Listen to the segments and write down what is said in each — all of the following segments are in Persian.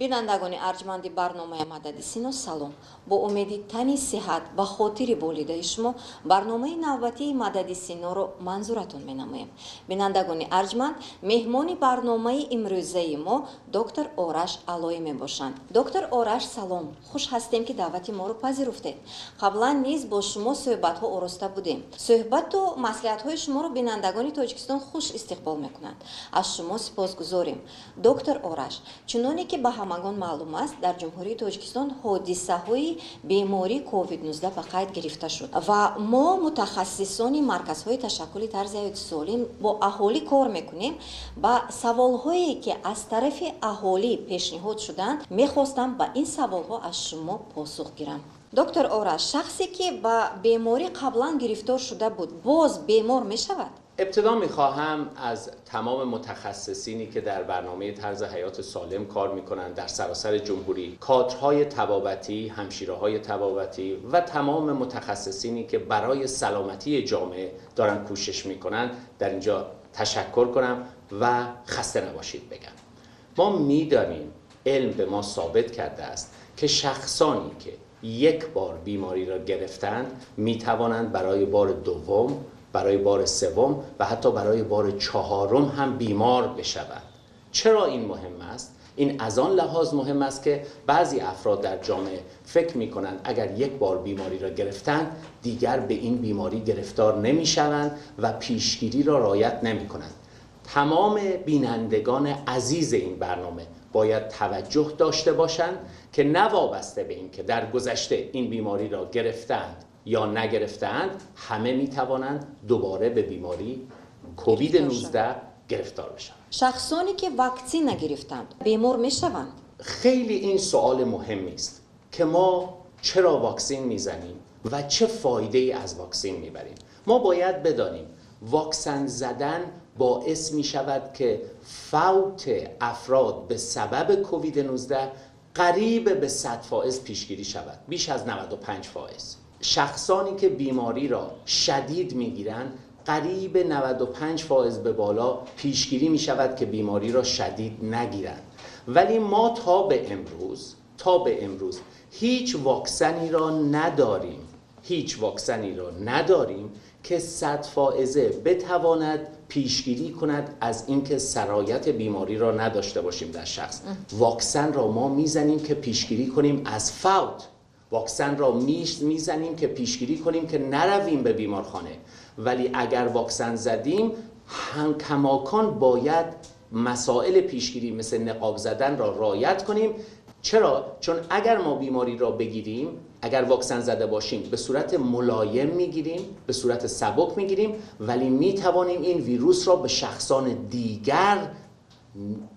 бинандагони арҷманди барномаи мадади сино салом. бо умеди тани сиҳат ва хотири волидаи шумо барномаи навбатии мадади синоро манзуратон менамоем. бинандагони арҷманд, меҳмони барномаи имрӯзаи мо доктор Ораш Алоӣ мебошанд. доктор Ораш, салом. хуш ҳастем ки даъвати моро пазируфтед. қаблан низ бо шумо суҳбатҳо ороста будем. суҳбату маслиҳатҳои шуморо бинандагони Тоҷикистон хуш истиқбол мекунанд. аз шумо сипосгузорем. доктор Ораш, чуноне ки ба ҳамагон маълум аст, дар ҷумҳурии Тоҷикистон ҳодисаҳои бемории COVID-19 ба қайд гирифта шуд ва мо мутахассисони марказҳои ташаккули тарзи ҳаёти солим бо аҳолӣ кор мекунем. ба саволҳое ки аз тарафи аҳолӣ пешниҳод шуданд, мехостам ба ин саволҳо аз шумо посух гирам. доктор Ораш, шахсе ки ба беморӣ қаблан гирифтор шуда буд, боз бемор мешавад? ابتدا میخواهم از تمام متخصصینی که در برنامه طرز حیات سالم کار میکنند در سراسر جمهوری، کادرهای طبابتی، همشیره‌های طبابتی و تمام متخصصینی که برای سلامتی جامعه دارن کوشش میکنند در اینجا تشکر کنم و خسته نباشید بگم. ما میدانیم، علم به ما ثابت کرده است که شخصانی که یک بار بیماری را گرفتند میتوانند برای بار دوم، برای بار سوم و حتی برای بار چهارم هم بیمار بشوند. چرا این مهم است؟ این از آن لحاظ مهم است که بعضی افراد در جامعه فکر می کنند اگر یک بار بیماری را گرفتند دیگر به این بیماری گرفتار نمی شوند و پیشگیری را رعایت نمی کنند. تمام بینندگان عزیز این برنامه باید توجه داشته باشند که نه وابسته به این که در گذشته این بیماری را گرفتند یا نگرفتند، همه می توانند دوباره به بیماری کووید 19 گرفتار بشوند. شخصانی که واکسن نگرفتند بیمار می شوند؟ خیلی این سوال مهمی است که ما چرا واکسن میزنیم و چه فایده ای از واکسن میبریم. ما باید بدانیم واکسن زدن باعث می شود که فوت افراد به سبب کووید 19 قریب به 100% پیشگیری شود، بیش از 95%. شخصانی که بیماری را شدید میگیرند قریب 95% به بالا پیشگیری می شود که بیماری را شدید نگیرند. ولی ما تا به امروز هیچ واکسنی را نداریم که 100% بتواند پیشگیری کند از اینکه سرایت بیماری را نداشته باشیم در شخص. واکسن را ما میزنیم که پیشگیری کنیم از فوت، واکسن را میزنیم که پیشگیری کنیم که نرویم به بیمارخانه. ولی اگر واکسن زدیم هم کماکان باید مسائل پیشگیری مثل نقاب زدن را رعایت کنیم. چرا؟ چون اگر ما بیماری را بگیریم، اگر واکسن زده باشیم، به صورت ملایم میگیریم، به صورت سبک میگیریم، ولی میتوانیم این ویروس را به شخصان دیگر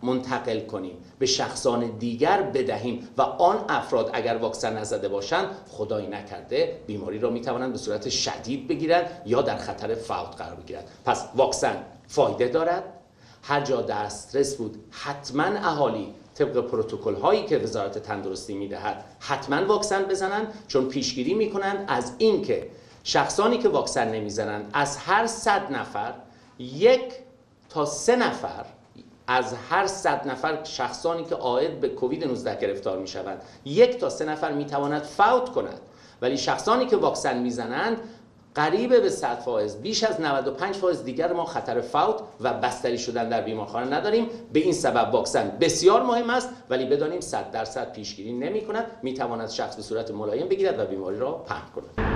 منتقل کنیم، به شخصان دیگر بدهیم و آن افراد اگر واکسن نزده باشند خدای نکرده بیماری را میتوانند به صورت شدید بگیرند یا در خطر فوت قرار بگیرند. پس واکسن فایده دارد. هر جا دسترس بود حتما اهالی طبق پروتکل هایی که وزارت تندرستی میدهد حتما واکسن بزنند، چون پیشگیری میکنند از اینکه شخصانی که واکسن نمیزنند از هر 100 نفر 1 تا 3 نفر از هر 100 نفر شخصانی که عائد به کووید 19 گرفتار می شوند 1 تا 3 نفر می تواند فوت کند. ولی شخصانی که واکسن می زنند قریب به 100%، بیش از 95% دیگر ما خطر فوت و بستری شدن در بیمارخانه نداریم. به این سبب واکسن بسیار مهم است، ولی بدانیم 100% پیشگیری نمی کند. می تواند شخص به صورت ملایم بگیرد و بیماری را پهن کند.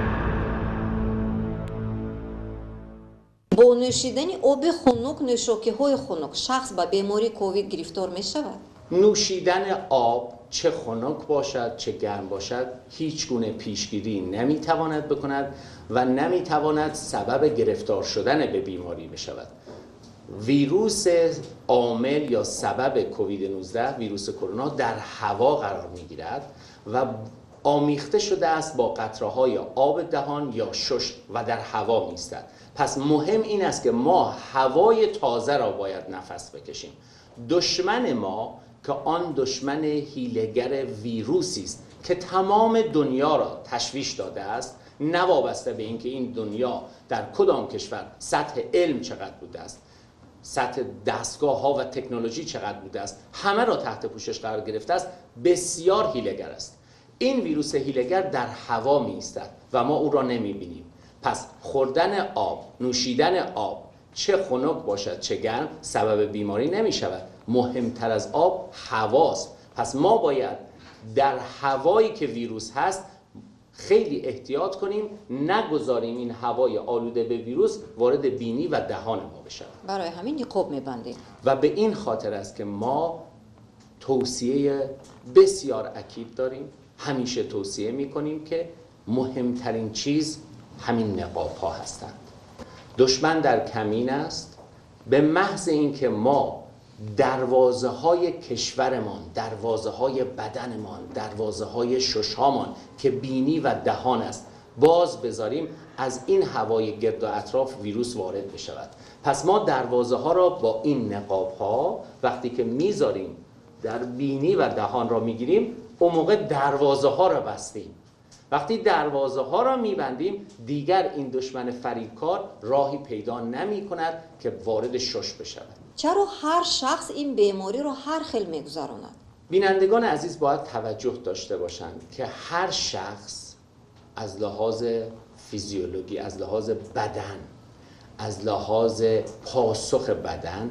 бо нӯшидани оби хунук, нӯшокиҳои хунук шахс ба бемории ковид гирифтор мешавад? نوشیدن آب چه خنک باشد چه گرم باشد هیچ گونه پیشگیری نمیتواند بکند و نمیتواند سبب گرفتار شدن به بیماری بشود. ویروس عامل یا سبب کووید 19 ویروس کرونا در هوا قرار میگیرد و آمیخته شده است با قطره‌های آب دهان یا شش و در هوا می‌ایستد. پس مهم این است که ما هوای تازه را باید نفس بکشیم. دشمن ما که آن دشمن حیله‌گر ویروسی است که تمام دنیا را تشویش داده است، نوابسته به اینکه این دنیا در کدام کشور سطح علم چقدر بوده است، سطح دستگاه ها و تکنولوژی چقدر بوده است، همه را تحت پوشش قرار گرفته است، بسیار حیله‌گر است. این ویروس حیله‌گر در هوا می ایستد و ما او را نمی بینیم. پس خوردن آب، نوشیدن آب، چه خنک باشد چه گرم، سبب بیماری نمی شود. مهمتر از آب هواست. پس ما باید در هوایی که ویروس هست خیلی احتیاط کنیم، نگذاریم این هوای آلوده به ویروس وارد بینی و دهان ما بشود. برای همین نقاب میبندیم. و به این خاطر است که ما توصیه بسیار اکید داریم، همیشه توصیه میکنیم که مهمترین چیز همین نقاب ها هستند. دشمن در کمین است. به محض اینکه ما دروازه های کشورمان، دروازه های بدنمان، دروازه های ششهامان که بینی و دهان است باز بذاریم، از این هوای گرد و اطراف ویروس وارد بشود. پس ما دروازه ها را با این نقاب ها وقتی که میذاریم در بینی و دهان را میگیریم، اون موقع دروازه ها را بستیم. وقتی دروازه ها را میبندیم دیگر این دشمن فریبکار راهی پیدا نمی کند که وارد شش بشود. چرا هر شخص این بیماری رو هر خیل میگذراند؟ بینندگان عزیز باید توجه داشته باشند که هر شخص از لحاظ فیزیولوژی، از لحاظ بدن، از لحاظ پاسخ بدن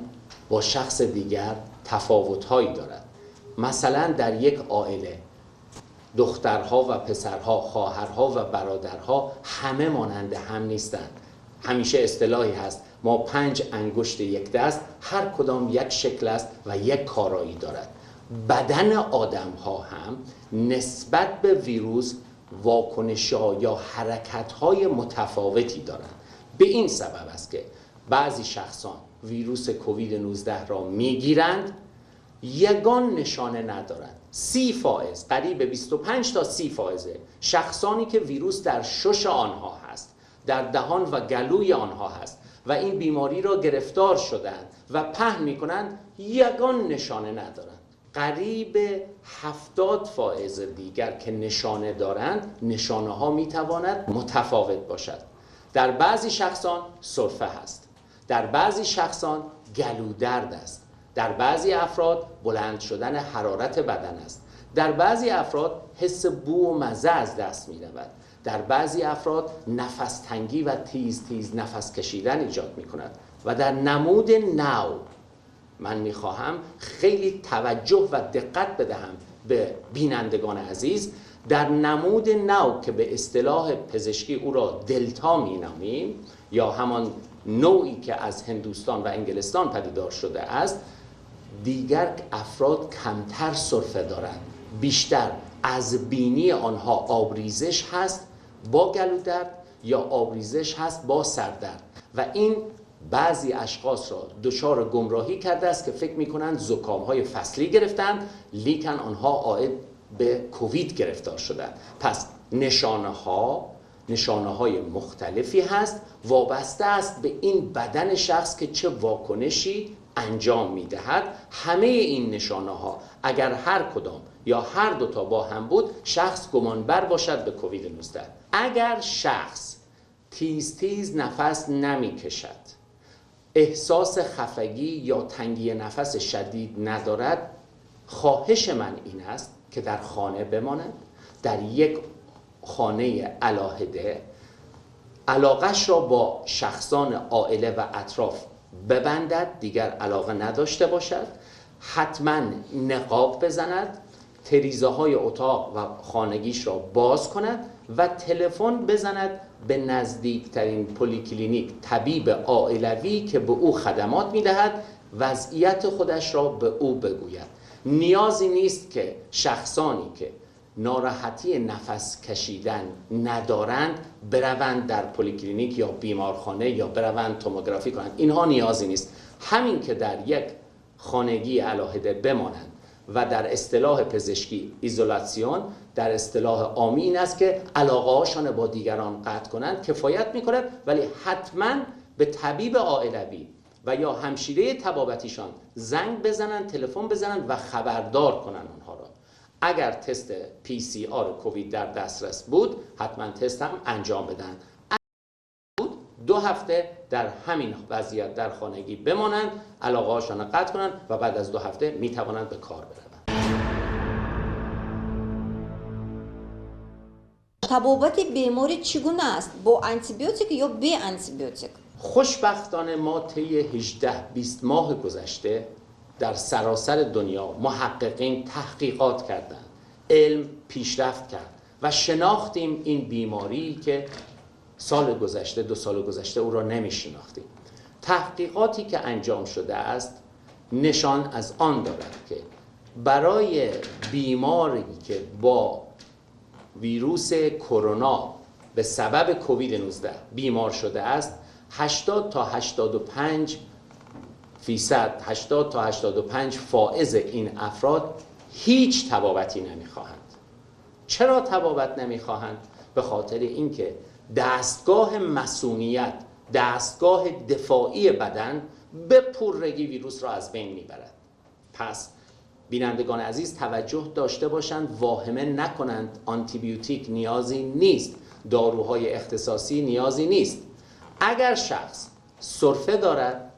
با شخص دیگر تفاوت‌هایی دارد. مثلا در یک عائله دخترها و پسرها، خواهرها و برادرها همه مانند هم نیستند. همیشه اصطلاحی هست ما 5 انگشت یک دست، هر کدام یک شکل است و یک کارایی دارد. بدن آدم ها هم نسبت به ویروس واکنش‌ها یا حرکت‌های متفاوتی دارند. به این سبب است که بعضی شخصان ویروس کووید 19 را میگیرند، یگان نشانه ندارند. 30%، قریب 25 تا 30% شخصانی که ویروس در شش آنها هست، در دهان و گلوی آنها هست و این بیماری را گرفتار شدند و پهن می‌کنند، یگان نشانه ندارند. قریب 70% دیگر که نشانه دارند، نشانه ها میتواند متفاوت باشد. در بعضی شخصان سرفه هست، در بعضی شخصان گلودرد است، در بعضی افراد بلند شدن حرارت بدن است، در بعضی افراد حس بو و مزه از دست می رود، در بعضی افراد نفس تنگی و تیز تیز نفس کشیدن ایجاد می کند و در نمود نو من می خواهم خیلی توجه و دقت بدهم به بینندگان عزیز. در نمود نو که به اصطلاح پزشکی او را دلتا می نامیم یا همان نوعی که از هندوستان و انگلستان پدیدار شده است، دیگر افراد کمتر سرفه دارند، بیشتر از بینی آنها آبریزش هست با گلودرد یا آبریزش هست با سردرد و این بعضی اشخاص را دچار گمراهی کرده است که فکر می‌کنند زکام‌های فصلی گرفتند، لیکن آنها عائد به کووید گرفتار شدند. پس نشانه‌های مختلفی هست، وابسته است به این بدن شخص که چه واکنشی انجام می‌دهد. همه این نشانه‌ها اگر هر کدام یا هر دوتا با هم بود، شخص گمانبر باشد به کووید 19. اگر شخص تیز تیز نفس نمی‌کشد، احساس خفگی یا تنگی نفس شدید ندارد، خواهش من این است که در خانه بماند، در یک خانه علاهده علاقش را با شخصان عائله و اطراف ببندد، دیگر علاقه نداشته باشد، حتما نقاب بزند، تریزه های اتاق و خانگیش را باز کند و تلفن بزند به نزدیکترین پلیکلینیک طبیب عائلوی که به او خدمات میدهد، وضعیت خودش را به او بگوید. نیازی نیست که شخصانی که ناراحتی نفس کشیدن ندارند بروند در پلیکلینیک یا بیمارخانه یا بروند توموگرافی کنند. اینها نیازی نیست. همین که در یک خانگی علاهده بمانند و در اصطلاح پزشکی ایزولاسیون، در اصطلاح عامی این است که علاقه هاشان با دیگران قطع کنند، کفایت میکند. ولی حتما به طبیب عائلوی و یا همشیره طبابتیشان زنگ بزنند، تلفن بزنند و خبردار کنند آنها را. اگر تست PCR کووید در دسترس بود، حتما تست هم انجام بدن. اگر بود 2 هفته در همین وضعیت در خانگی بمانند، علاقه‌هاشان را قطع کنند و بعد از 2 هفته میتوانند به کار بروند. табобати беморӣ чӣ гуна аст? бо антибиотик ё бе антибиотик? خوشبختانه ما طی 18-20 ماه گذشته در سراسر دنیا محققین تحقیقات کردند، علم پیشرفت کرد و شناختیم این بیماری که سال گذشته 2 سال گذشته او را نمی شناختیم. تحقیقاتی که انجام شده است نشان از آن دارد که برای بیماری که با ویروس کرونا به سبب کووید 19 بیمار شده است 80 تا 85 فیصد 80 تا 85 فائز این افراد هیچ تبابتی نمیخواهند. چرا تبابت نمیخواهند؟ به خاطر اینکه دستگاه مسمومیت، دستگاه دفاعی بدن به پررگی ویروس را از بین میبرد. پس بینندگان عزیز توجه داشته باشند، واهمه نکنند. آنتیبیوتیک نیازی نیست، داروهای اختصاصی نیازی نیست. اگر شخص سرفه دارد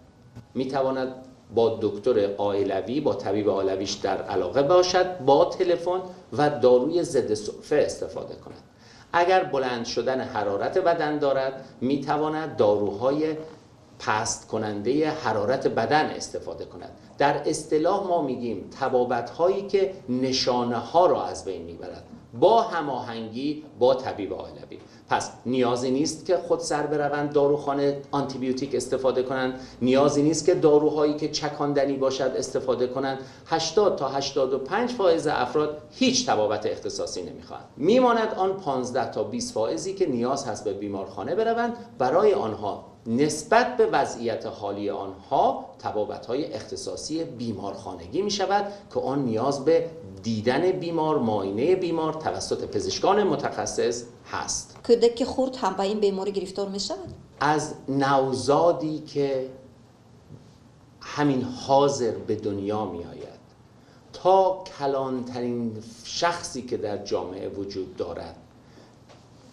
میتواند با دکتر عائلوی، با طبیب عائلویش در علاقه باشد، با تلفن و داروی ضد سرفه استفاده کند. اگر بلند شدن حرارت بدن دارد میتواند داروهای پست کننده حرارت بدن استفاده کند. در اصطلاح ما میگیم تبابت هایی که نشانه ها را از بین میبرد با هماهنگی با طبیب عائلوی. پس نیازی نیست که خود سر بروند داروخانه آنتیبیوتیک استفاده کنند، نیازی نیست که داروهایی که چکاندنی باشد استفاده کنند. 80 تا 85 فائز افراد هیچ تبابت اختصاصی نمیخواهند. میماند آن 15 تا 20 فائزی که نیاز هست به بیمارخانه بروند. برای آنها نسبت به وضعیت حالی آنها تبابت‌های اختصاصی بیمارخانگی می شود که آن نیاز به دیدن بیمار، معاینه بیمار توسط پزشکان متخصص هست. کودک خرد هم با این بیماری گرفتار می شود؟ از نوزادی که همین حاضر به دنیا می آید تا کلانترین شخصی که در جامعه وجود دارد،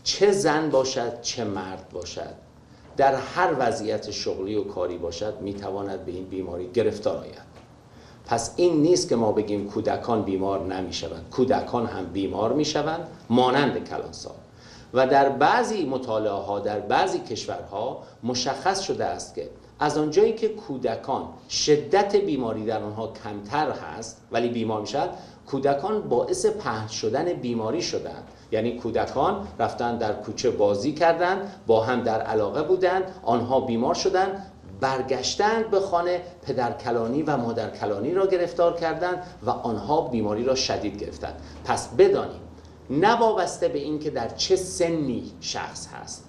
چه زن باشد چه مرد باشد، در هر وضعیت شغلی و کاری باشد میتواند به این بیماری گرفتار آید. پس این نیست که ما بگیم کودکان بیمار نمیشوند. کودکان هم بیمار میشوند مانند کلانسال. و در بعضی مطالعه ها در بعضی کشورها مشخص شده است که از آنجایی که کودکان شدت بیماری در آنها کمتر هست ولی بیمار میشن، کودکان باعث پهن شدن بیماری شدند. یعنی کودکان رفتن در کوچه بازی کردند، با هم در علاقه بودند، آنها بیمار شدند، برگشتند به خانه، پدرکلانی و مادرکلانی را گرفتار کردند و آنها بیماری را شدید گرفتند. پس بدانیم نه وابسته به این که در چه سنی شخص هست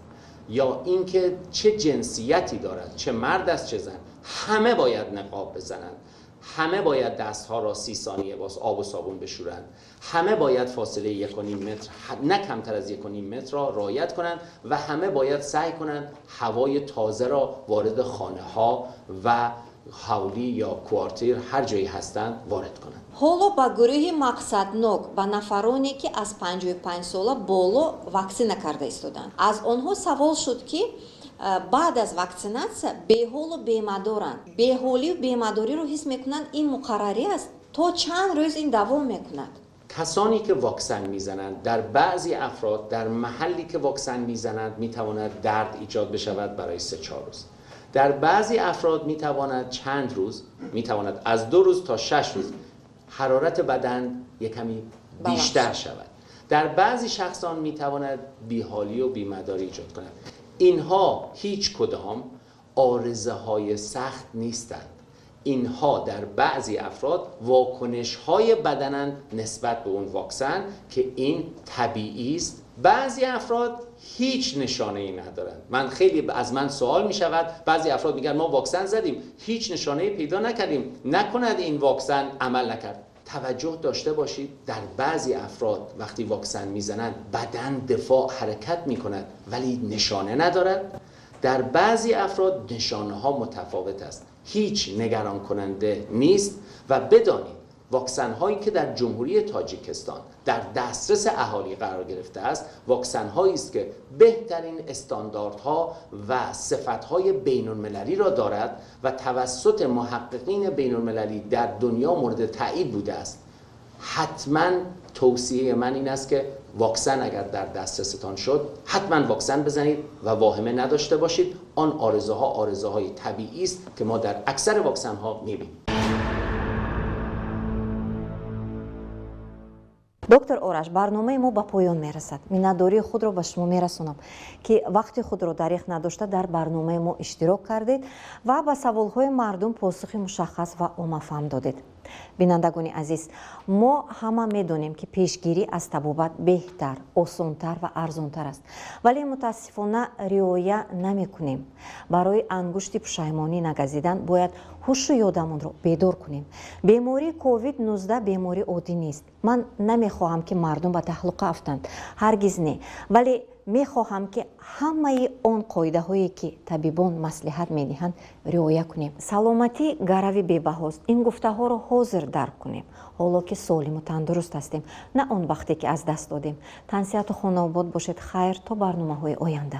یا اینکه چه جنسیتی دارد، چه مرد است چه زن، همه باید نقاب بزنند، همه باید دستها را 30 ثانیه با آب و صابون بشورند، همه باید فاصله 1.5 متر نه کمتر از 1.5 متر را رعایت کنند و همه باید سعی کنند هوای تازه را وارد خانه ها و حولی یا کوارتیر هر جایی هستند وارد کنند. ҳоло ба гурӯҳи мақсаднок ба нафароне ки аз 55 сола боло ваксина карда истоданд. аз онҳо савол шуд ки баъд аз ваксинатсия беҳолу бемадоранд. беҳолию бемадориро ҳис мекунанд ин муқаррарӣ аст? то чанд рӯз ин давом мекунад؟ کسانی که واکسن میزنند در بعضی افراد در محلی که واکسن میزنند میتواند درد ایجاد بشود برای 3-4 روز. در بعضی افراد میتواند چند روز، میتواند از 2 روز تا 6 روز حرارت بدن یک کمی بیشتر شود. در بعضی شخصان میتواند بیحالی و بیمداری ایجاد کند. اینها هیچ کدام عارضه های سخت نیستند. اینها در بعضی افراد واکنش های بدنند نسبت به اون واکسن که این طبیعی است. بعضی افراد هیچ نشانه ای ندارند. خیلی از من سوال می شود، بعضی افراد میگن ما واکسن زدیم هیچ نشانه ای پیدا نکردیم، نکند این واکسن عمل نکرد. توجه داشته باشید در بعضی افراد وقتی واکسن میزنند بدن دفاع حرکت میکند ولی نشانه ندارد. در بعضی افراد نشانه ها متفاوت است. هیچ نگران کننده نیست و بدانید واکسن هایی که در جمهوری تاجیکستان در دسترس اهالی قرار گرفته است واکسن هایی است که بهترین استانداردها و صفتهای بین المللی را دارد و توسط محققین بین المللی در دنیا مورد تایید بوده است. حتما توصیه من این است که واکسن اگر در دسترستان شد حتما واکسن بزنید و واهمه نداشته باشید. آن آرزوهای طبیعی است که ما در اکثر واکسن ها می‌بینیم. доктор Ораш, барномаи мо ба поён мерасад. Миннатдории худро ба шумо мерасонам ки вақти худро дариқ надошта дар барномаи мо иштирок кардед ва ба саволҳои мардум посухи мушаххас ва омафаҳм додед. бинандагони азиз, мо ҳама медонем ки пешгирӣ аз табобат беҳтар, осонтар ва арзонтар аст, вале мутаассифона риоя намекунем. барои ангушти пушаймонӣ нагазидан бояд ҳушу ёдамонро бедор кунем. бемории COVID-19 беморӣ оддӣ нест. ман намехоҳам ки мардум ба таҳлуқа афтанд, ҳаргиз не, вале мехоҳам ки ҳамаи он қоидаҳое ки табибон маслиҳат медиҳанд риоя кунем. саломатӣ гарави бебаҳост. ин гуфтаҳоро ҳозир дарк кунем, ҳоло ки солиму тандуруст ҳастем, на он вақте ки аз даст додем. тансиҳату хонавобод бошед. хайр то барномаҳои оянда.